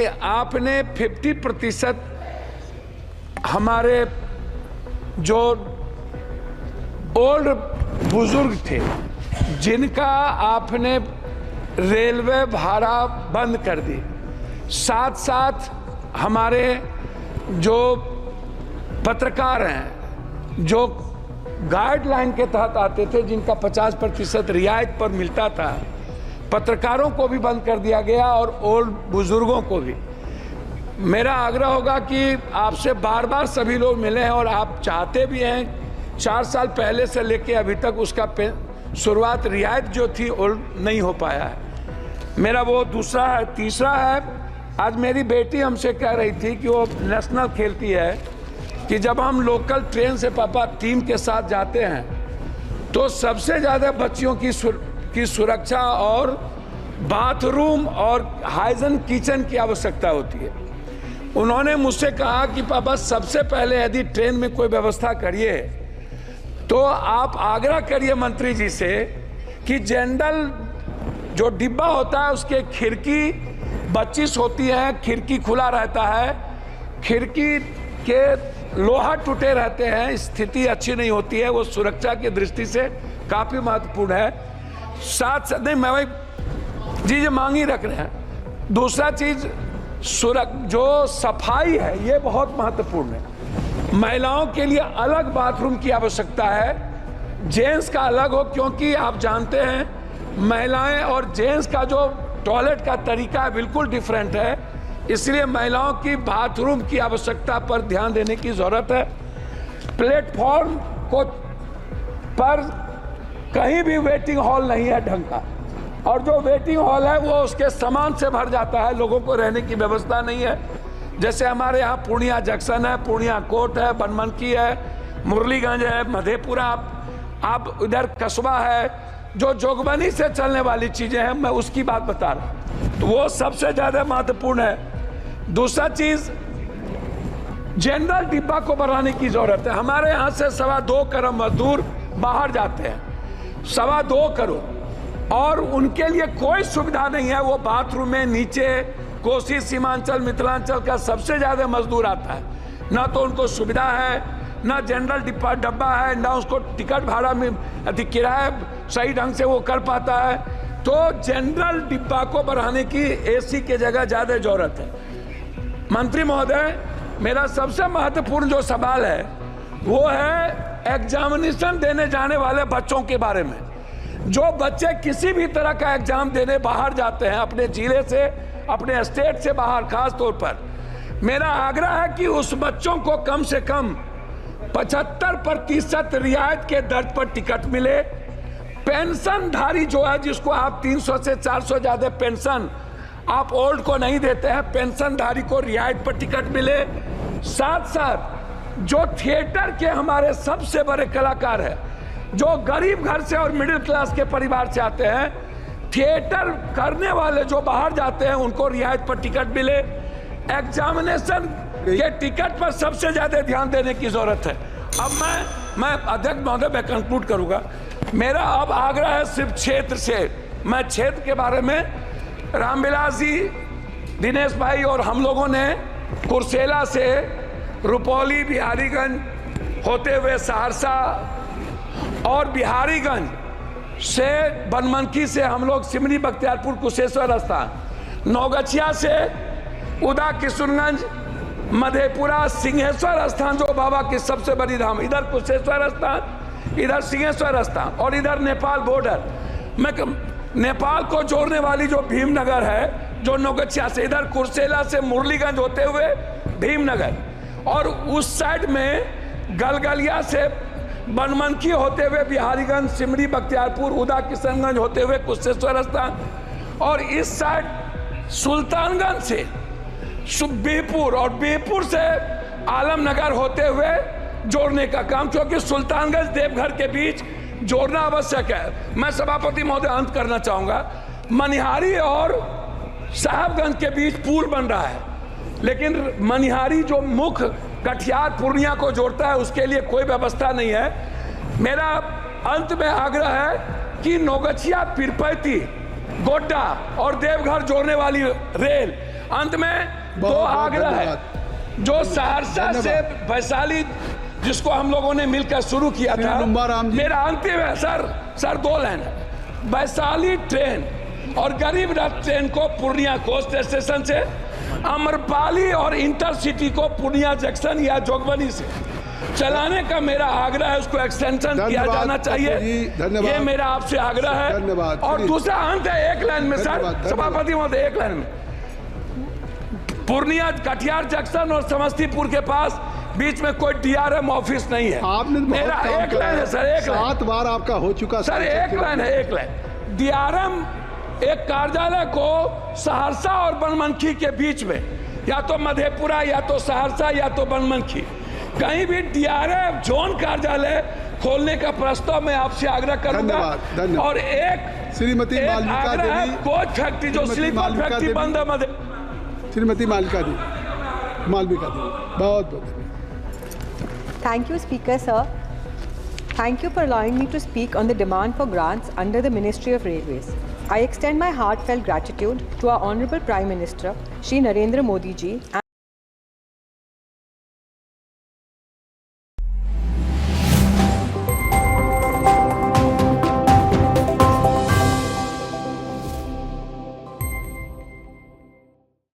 आपने 50% हमारे जो ओल्ड बुजुर्ग थे जिनका आपने रेलवे भाड़ा बंद कर दी, साथ साथ हमारे जो पत्रकार हैं जो गाइडलाइन के तहत आते थे जिनका 50% रियायत पर मिलता था, पत्रकारों को भी बंद कर दिया गया और ओल्ड बुजुर्गों को भी। मेरा आग्रह होगा कि आपसे बार बार सभी लोग मिले हैं और आप चाहते भी हैं, 4 साल पहले से लेके अभी तक उसका शुरुआत रियायत जो थी ओल्ड नहीं हो पाया है। मेरा वो दूसरा है। तीसरा है, आज मेरी बेटी हमसे कह रही थी कि वो नेशनल खेलती है कि जब हम लोकल ट्रेन से पापा टीम के साथ जाते हैं तो सबसे ज़्यादा बच्चियों की सुरक्षा और बाथरूम और हाइजीन किचन की आवश्यकता होती है। उन्होंने मुझसे कहा कि पापा सबसे पहले यदि ट्रेन में कोई व्यवस्था करिए तो आप आग्रह करिए मंत्री जी से कि जनरल जो डिब्बा होता है उसके खिड़की 25 होती है, खिड़की खुला रहता है, खिड़की के लोहा टूटे रहते हैं, स्थिति अच्छी नहीं होती है, वो सुरक्षा की दृष्टि से काफ़ी महत्वपूर्ण है। साथ नहीं, मैं वही चीज़ मांगी रख रहे हैं। दूसरा चीज़ जो सफाई है ये बहुत महत्वपूर्ण है। महिलाओं के लिए अलग बाथरूम की आवश्यकता है, जेंट्स का अलग हो, क्योंकि आप जानते हैं महिलाएं और जेंट्स का जो टॉयलेट का तरीका है बिल्कुल डिफरेंट है, इसलिए महिलाओं की बाथरूम की आवश्यकता पर ध्यान देने की जरूरत है। प्लेटफॉर्म को पर कहीं भी वेटिंग हॉल नहीं है ढंग का, और जो वेटिंग हॉल है वो उसके सामान से भर जाता है, लोगों को रहने की व्यवस्था नहीं है। जैसे हमारे यहाँ पूर्णिया जंक्शन है, पूर्णिया कोर्ट है, बनमनकी है, मुरलीगंज है, मधेपुरा, आप इधर कस्बा है, जो जोगबनी से चलने वाली चीज़ें हैं, मैं उसकी बात बता रहा हूँ, तो वो सबसे ज़्यादा महत्वपूर्ण है। दूसरा चीज़, जनरल डिब्बा को बढ़ाने की ज़रूरत है। हमारे यहाँ से 2.25 करोड़ मजदूर बाहर जाते हैं, 2.25 करोड़, और उनके लिए कोई सुविधा नहीं है। वो बाथरूम में नीचे कोसी सीमांचल मिथिलांचल का सबसे ज़्यादा मजदूर आता है, ना तो उनको सुविधा है, ना जनरल डब्बा है, ना उसको टिकट भाड़ा में किराया सही ढंग से वो कर पाता है। तो जनरल डिब्बा को बढ़ाने की एसी के जगह ज़्यादा ज़रूरत है। मंत्री महोदय, मेरा सबसे महत्वपूर्ण जो सवाल है वो है एग्जामिनेशन देने जाने वाले बच्चों के बारे में। जो बच्चे किसी भी तरह का एग्जाम देने बाहर जाते हैं, अपने जिले से, अपने स्टेट से बाहर, खास तौर पर मेरा आग्रह है कि उस बच्चों को कम से कम 75% रियायत के दर पर टिकट मिले। पेंशनधारी जो है, जिसको आप 300 से 400 ज़्यादा पेंशन आप ओल्ड को नहीं देते हैं, पेंशनधारी को रियायत पर टिकट मिले। साथ साथ जो थिएटर के हमारे सबसे बड़े कलाकार हैं, जो गरीब घर से और मिडिल क्लास के परिवार से आते हैं, थिएटर करने वाले जो बाहर जाते हैं, उनको रियायत पर टिकट मिले। एग्जामिनेशन के टिकट पर सबसे ज्यादा ध्यान देने की जरूरत है। अब मैं अध्यक्ष महोदय, मैं कंक्लूड करूंगा। मेरा अब आग्रह है सिर्फ क्षेत्र से, मैं क्षेत्र के बारे में, रामविलास जी, दिनेश भाई और हम लोगों ने कुर्सेला से रुपौली, बिहारीगंज होते हुए सहरसा और बिहारीगंज से बनमनकी से हम लोग सिमरी बख्तियारपुर कुशेश्वर स्थान, नौगछिया से उदा किशुनगंज, मधेपुरा सिंहेश्वर स्थान जो बाबा की सबसे बड़ी धाम, इधर कुशेश्वर स्थान, इधर सिंहेश्वर स्थान, और इधर नेपाल बॉर्डर। मैं नेपाल को जोड़ने वाली जो भीमनगर है, जो नौगछिया से, इधर कुर्सेला से मुरलीगंज होते हुए भीमनगर, और उस साइड में गलगलिया से बनमनकी होते हुए बिहारीगंज, सिमरी बख्तियारपुर, उदा किशनगंज होते हुए कुशेश्वर स्थान, और इस साइड सुल्तानगंज से बिहपुर और बिहपुर से आलमनगर होते हुए जोड़ने का काम, क्योंकि सुल्तानगंज देवघर के बीच जोड़ना आवश्यक है। मैं सभापति महोदय अंत करना चाहूंगा, मनिहारी और साहबगंज के बीच पुल बन रहा है, लेकिन मनिहारी जो मुख्य कटिहार पूर्णिया को जोड़ता है उसके लिए कोई व्यवस्था नहीं है। मेरा अंत में आग्रह है कि नौगछिया, पीरपैती, गोड्डा और देवघर जोड़ने वाली रेल अंत में दो बहुत आग्रह है। धन्यवाद। जो सहरसा से वैशाली जिसको हम लोगों ने मिलकर शुरू किया श्री था, लुम्बाराम जी। मेरा अंतिम है सर 2 लाइन है। वैशाली ट्रेन और गरीब रथ ट्रेन को पूर्णिया कोस्ट स्टेशन से, अमरपाली और इंटरसिटी को पूर्णिया जंक्शन या जोगबनी से चलाने का मेरा आग्रह है। उसको एक्सटेंशन किया जाना चाहिए। धन्यवाद। ये मेरा आपसे आग्रह है। धन्यवाद। और दूसरा अंत है 1 लाइन में सर, धन्यवाद। सभापति महोदय 1 लाइन में, पूर्णिया कटिहार जंक्शन और समस्तीपुर के पास बीच में कोई DRM ऑफिस नहीं है। आपने बहुत मेरा काम 1 किया लाइन है सर, 1 लाइन 7 बार आपका हो चुका सर, 1 लाइन है, 1 लाइन। DRM एक कार्यालय को सहरसा और बनमनखी के बीच में, या तो मधेपुरा या तो सहरसा या तो बनमनखी, कहीं भी DRM जोन कार्यालय खोलने का प्रस्ताव मैं आपसे आग्रह करूंगा। धन्यवाद। और एक श्रीमती मालविका आग्रह है, देवी, कोच फैक्ट्री जो श्रीमती स्लीपर मालविका फैक्ट्री देवी। बंद है श्रीमती मालविका देवी, बहुत बहुत धन्यवाद। Thank you, Speaker, sir. Thank you for allowing me to speak on the demand for grants under the Ministry of Railways. I extend my heartfelt gratitude to our Honorable Prime Minister, Shri Narendra Modi ji.